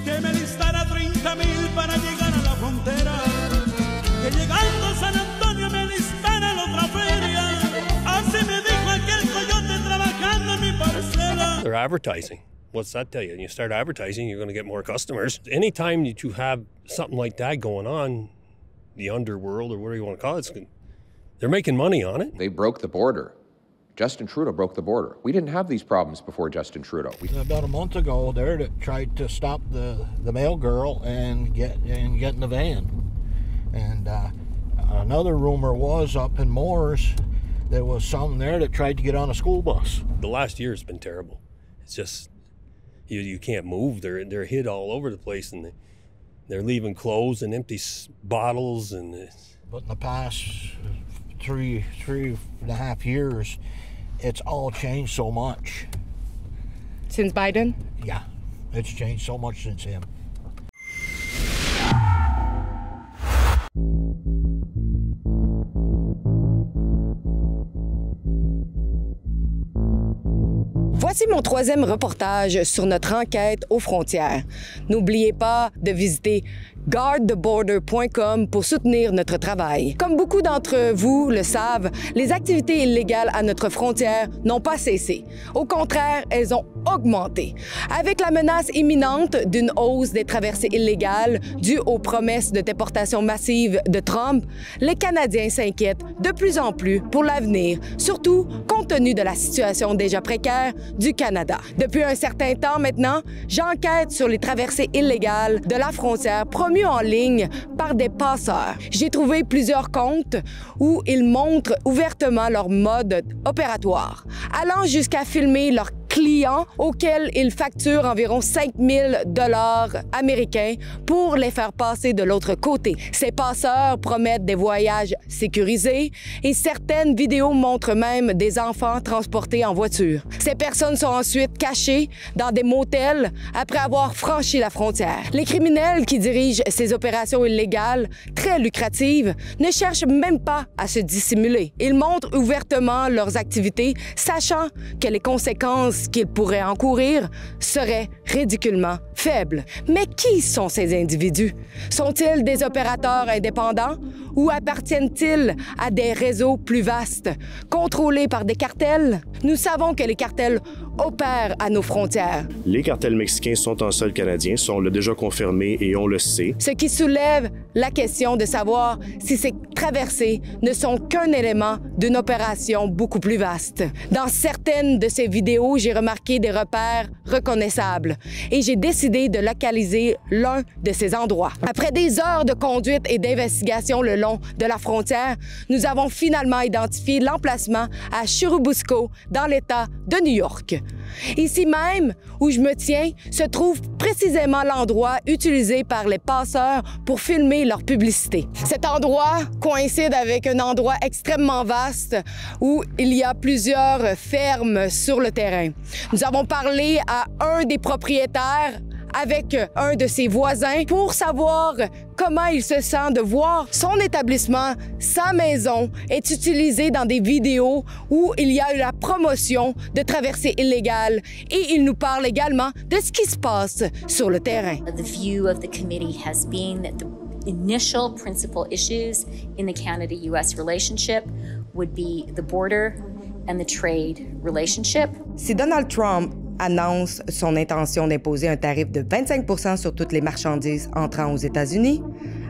que me distara 30,000 para llegar a la frontera, que llegando a San Antonio me distara la otra feria. Así me dijo aquel coyote trabajando en mi parcela. They're advertising. What's that tell you? And you start advertising, you're going to get more customers. Anytime that you have something like that going on, the underworld or whatever you want to call it, they're making money on it. They broke the border. Justin Trudeau broke the border. We didn't have these problems before Justin Trudeau. About a month ago, there that tried to stop the mail girl and get in the van. And another rumor was up in Moores, there was some there that tried to get on a school bus. The last year has been terrible. It's just you can't move. They're hid all over the place, and they're leaving clothes and empty bottles. But in the past three and a half years, it's all changed so much. Since Biden? Yeah, it's changed so much since him. Voici mon troisième reportage sur notre enquête aux frontières. N'oubliez pas de visiter guardtheborder.com pour soutenir notre travail. Comme beaucoup d'entre vous le savent, les activités illégales à notre frontière n'ont pas cessé. Au contraire, elles ont augmenté. Avec la menace imminente d'une hausse des traversées illégales due aux promesses de déportation massive de Trump, les Canadiens s'inquiètent de plus en plus pour l'avenir, surtout compte tenu de la situation déjà précaire du Canada. Depuis un certain temps maintenant, j'enquête sur les traversées illégales de la frontière promues en ligne par des passeurs. J'ai trouvé plusieurs comptes où ils montrent ouvertement leur mode opératoire, allant jusqu'à filmer leurs clients auxquels ils facturent environ 5 000 $ américains pour les faire passer de l'autre côté. Ces passeurs promettent des voyages sécurisés et certaines vidéos montrent même des enfants transportés en voiture. Ces personnes sont ensuite cachées dans des motels après avoir franchi la frontière. Les criminels qui dirigent ces opérations illégales, très lucratives, ne cherchent même pas à se dissimuler. Ils montrent ouvertement leurs activités, sachant que les conséquences qu'ils pourraient encourir seraient ridiculement faibles. Mais qui sont ces individus? Sont-ils des opérateurs indépendants ou appartiennent-ils à des réseaux plus vastes, contrôlés par des cartels? Nous savons que les cartels opèrent à nos frontières. Les cartels mexicains sont en sol canadien, on l'a déjà confirmé et on le sait. Ce qui soulève la question de savoir si ces traversées ne sont qu'un élément d'une opération beaucoup plus vaste. Dans certaines de ces vidéos, j'ai remarqué des repères reconnaissables et j'ai décidé de localiser l'un de ces endroits. Après des heures de conduite et d'investigation le long de la frontière, nous avons finalement identifié l'emplacement à Churubusco, dans l'État de New York. Ici même, où je me tiens, se trouve précisément l'endroit utilisé par les passeurs pour filmer leur publicité. Cet endroit coïncide avec un endroit extrêmement vaste où il y a plusieurs fermes sur le terrain. Nous avons parlé à un des propriétaires avec un de ses voisins pour savoir comment il se sent de voir son établissement, sa maison, est utilisé dans des vidéos où il y a eu la promotion de traversées illégales et il nous parle également de ce qui se passe sur le terrain. The view of the committee has been that the initial principal issues in the Canada-US relationship would be the border and the trade relationship. Si Donald Trump annonce son intention d'imposer un tarif de 25 % sur toutes les marchandises entrant aux États-Unis,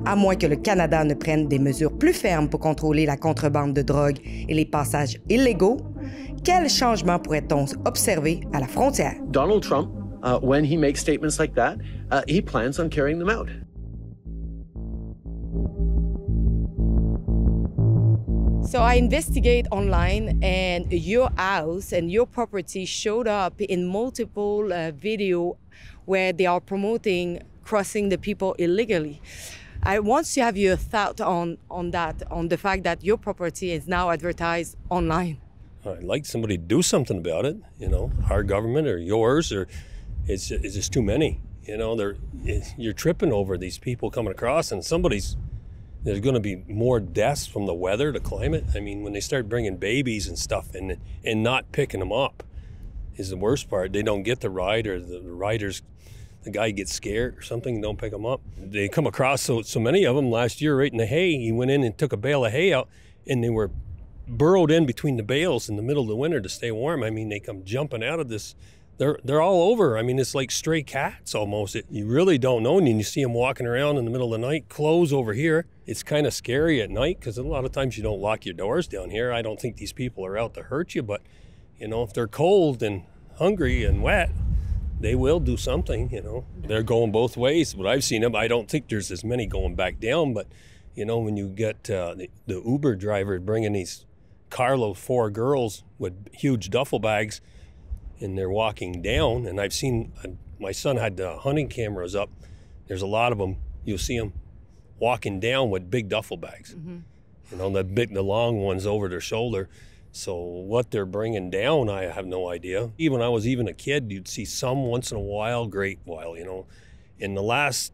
à moins que le Canada ne prenne des mesures plus fermes pour contrôler la contrebande de drogue et les passages illégaux, quels changements pourrait-on observer à la frontière? Donald Trump, when he makes statements like that, he plans on carrying them out. So I investigate online and your house and your property showed up in multiple video where they are promoting crossing the people illegally. I want to have your thought on that, on the fact that your property is now advertised online. I'd like somebody to do something about it, you know, our government or yours, or it's just too many. You know, you're tripping over these people coming across, and there's going to be more deaths from the weather, the climate. I mean, when they start bringing babies and stuff and not picking them up is the worst part. They don't get the ride, or the riders, the guy gets scared or something, don't pick them up. They come across so many of them. Last year, right in the hay, he went in and took a bale of hay out, and they were burrowed in between the bales in the middle of the winter to stay warm. I mean, they come jumping out of this. They're all over. I mean, it's like stray cats almost. You really don't know, and you see them walking around in the middle of the night, clothes over here. It's kind of scary at night because a lot of times you don't lock your doors down here. I don't think these people are out to hurt you, but, you know, if they're cold and hungry and wet, they will do something, you know. They're going both ways, but I've seen them. I don't think there's as many going back down, but, you know, when you get the Uber driver bringing these carload 4 girls with huge duffel bags, and they're walking down, and I've seen, my son had the hunting cameras up. There's a lot of them. You'll see them walking down with big duffel bags. Mm-hmm. You know, the long ones over their shoulder. So what they're bringing down, I have no idea. Even when I was even a kid, you'd see some once in a while, great while, you know. In the last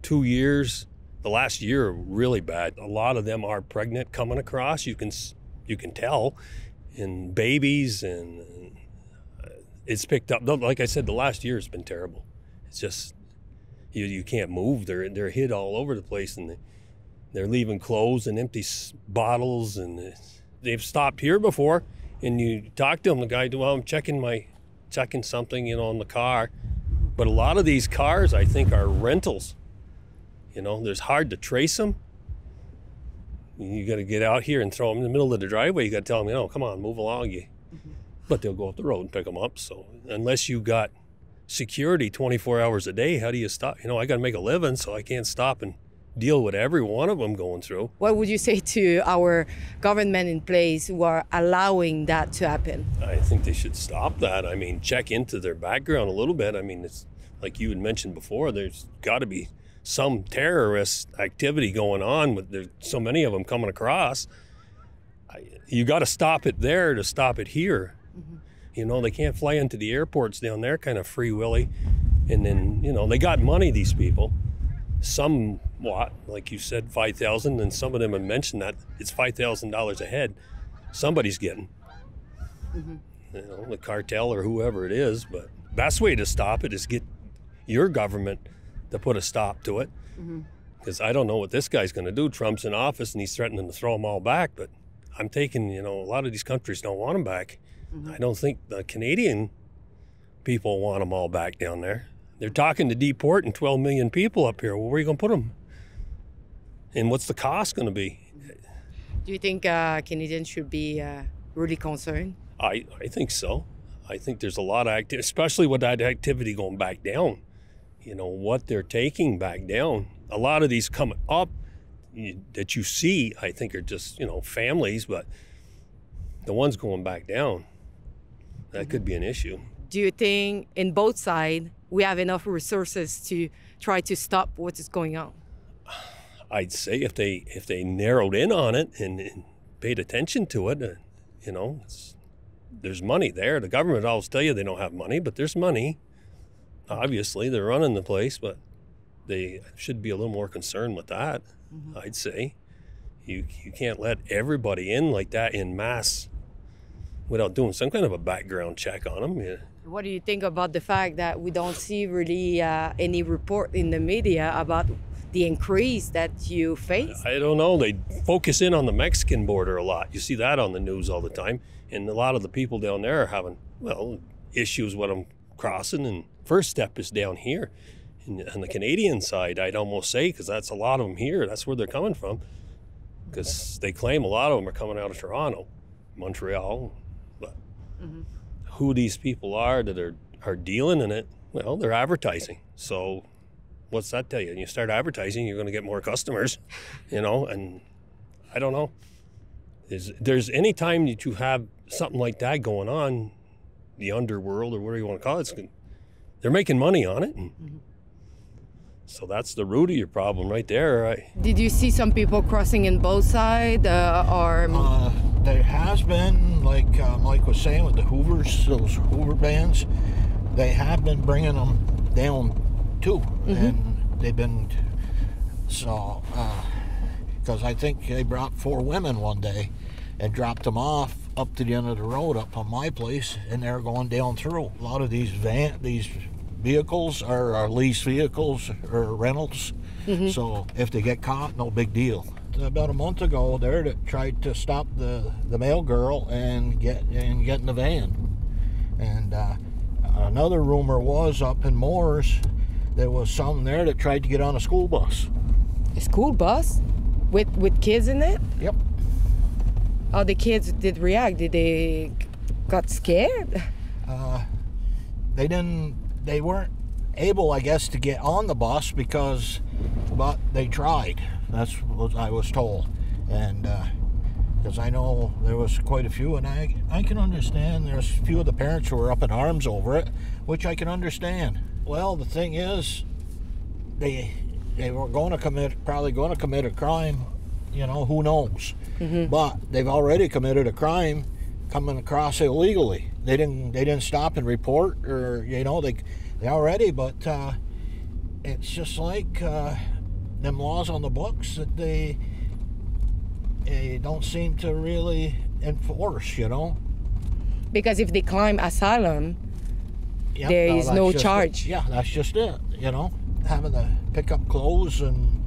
2 years, the last year, really bad. A lot of them are pregnant coming across. You can tell, and babies, and it's picked up. Like I said, the last year has been terrible. It's just you can't move. They're hid all over the place, and they're leaving clothes and empty bottles, and they've stopped here before. And you talk to them, the guy, well, I'm checking something, you know, on the car. But a lot of these cars, I think, are rentals. You know, there's hard to trace them. You got to get out here and throw them in the middle of the driveway. You got to tell them, you know, come on, move along. But they'll go up the road and pick them up. So unless you got security 24 hours a day, how do you stop? You know, I got to make a living, so I can't stop and deal with every one of them going through. What would you say to our government in place who are allowing that to happen? I think they should stop that. I mean, check into their background a little bit. I mean, it's like you had mentioned before, there's got to be some terrorist activity going on with there's so many of them coming across. You got to stop it there to stop it here. Mm-hmm. You know, they can't fly into the airports down there kind of free willy. And then, you know, they got money, these people. Somewhat, like you said, 5,000, and some of them have mentioned that it's $5,000 a head. Somebody's getting, you know, the cartel or whoever it is. But best way to stop it is get your government to put a stop to it. Because I don't know what this guy's going to do. Trump's in office and he's threatening to throw them all back. But I'm taking, you know, a lot of these countries don't want them back. I don't think the Canadian people want them all back down there. They're talking to deporting 12 million people up here. Well, where are you going to put them? And what's the cost going to be? Do you think Canadians should be really concerned? I think so. I think there's a lot of activity, especially with that activity going back down. You know, what they're taking back down. A lot of these coming up that you see, I think, are just, you know, families, but the ones going back down, that could be an issue. Do you think in both sides we have enough resources to try to stop what is going on? I'd say if they narrowed in on it and paid attention to it, you know, there's money there. The government always tell you they don't have money, but there's money. Obviously, they're running the place, but they should be a little more concerned with that, I'd say. You can't let everybody in like that in mass without doing some kind of a background check on them. Yeah. What do you think about the fact that we don't see really any report in the media about the increase that you face? I don't know. They focus in on the Mexican border a lot. You see that on the news all the time. And a lot of the people down there are having, well, issues with them crossing. And first step is down here. And on the Canadian side, I'd almost say, because that's a lot of them here. That's where they're coming from. Because they claim a lot of them are coming out of Toronto, Montreal. But who these people are that are dealing in it, well, they're advertising. So what's that tell you? And you start advertising, you're going to get more customers, you know, and I don't know. There's any time that you have something like that going on, the underworld or whatever you want to call it, they're making money on it. So that's the root of your problem right there. Did you see some people crossing in both sides or? There has been, like Mike was saying, with the Hoovers, those Hoover bands, they have been bringing them down too. And they've been, so, because I think they brought 4 women one day and dropped them off up to the end of the road up on my place, and they're going down through. A lot of these vehicles are leased vehicles or rentals. So if they get caught, no big deal. About a month ago, there that tried to stop the mail girl and get in the van. And another rumor was up in Moores, there was some there that tried to get on a school bus. A school bus with kids in it? Yep. How the kids did react? Did they got scared? They weren't able, I guess, to get on the bus but they tried. That's what I was told. And because I know there was quite a few, and I can understand there's a few of the parents who were up in arms over it, which I can understand. Well, the thing is, they were probably going to commit a crime, you know, who knows. But they've already committed a crime coming across illegally. They didn't stop and report, or, you know, they already, but it's just like them laws on the books that they don't seem to really enforce, you know. Because if they claim asylum, there is no charge. Yeah, that's just it, you know. Having to pick up clothes and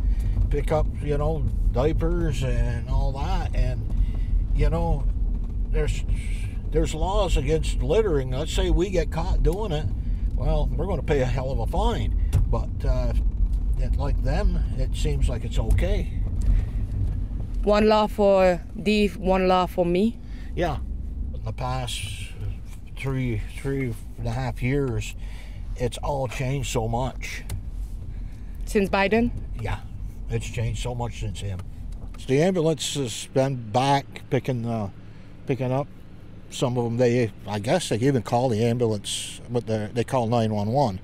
pick up, you know, diapers and all that. And, you know, there's laws against littering. Let's say we get caught doing it. Well, we're going to pay a hell of a fine. But like them, it seems like it's okay. One law for Dave, one law for me? Yeah. In the past three and a half years, it's all changed so much. Since Biden? Yeah, it's changed so much since him. So the ambulance has been back picking up some of them. I guess they even call the ambulance, but they call 911,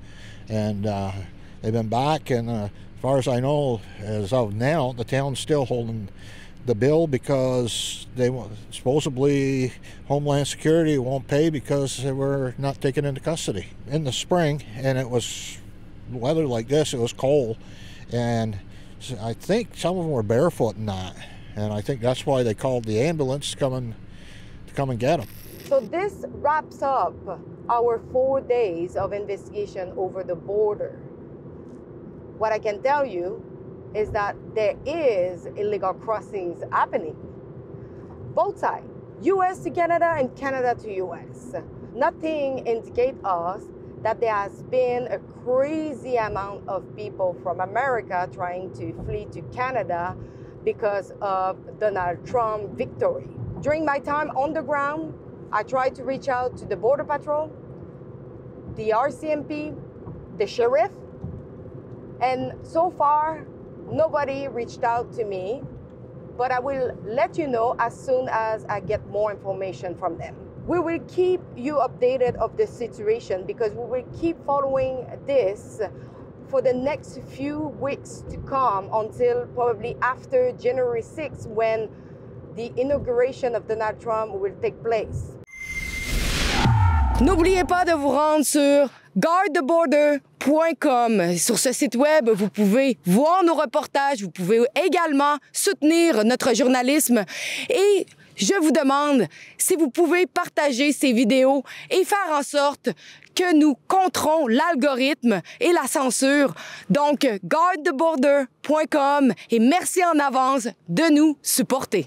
and they've been back. And as far as I know, as of now, the town's still holding the bill because supposedly Homeland Security won't pay because they were not taken into custody in the spring, and it was weather like this. It was cold, and I think some of them were barefoot and that, and I think that's why they called the ambulance to come and get them. So this wraps up our 4 days of investigation over the border. What I can tell you is that there is illegal crossings happening. Both sides, US to Canada and Canada to US. Nothing indicates us that there has been a crazy amount of people from America trying to flee to Canada because of Donald Trump's victory. During my time on the ground, I tried to reach out to the Border Patrol, the RCMP, the sheriff, and so far, nobody reached out to me, but I will let you know as soon as I get more information from them. We will keep you updated of the situation because we will keep following this for the next few weeks to come until probably after January 6th when the inauguration of Donald Trump will take place. N'oubliez pas de vous rendre sur guardtheborder.com. Sur ce site web, vous pouvez voir nos reportages, vous pouvez également soutenir notre journalisme et je vous demande si vous pouvez partager ces vidéos et faire en sorte que nous controns l'algorithme et la censure. Donc, guardtheborder.com et merci en avance de nous supporter.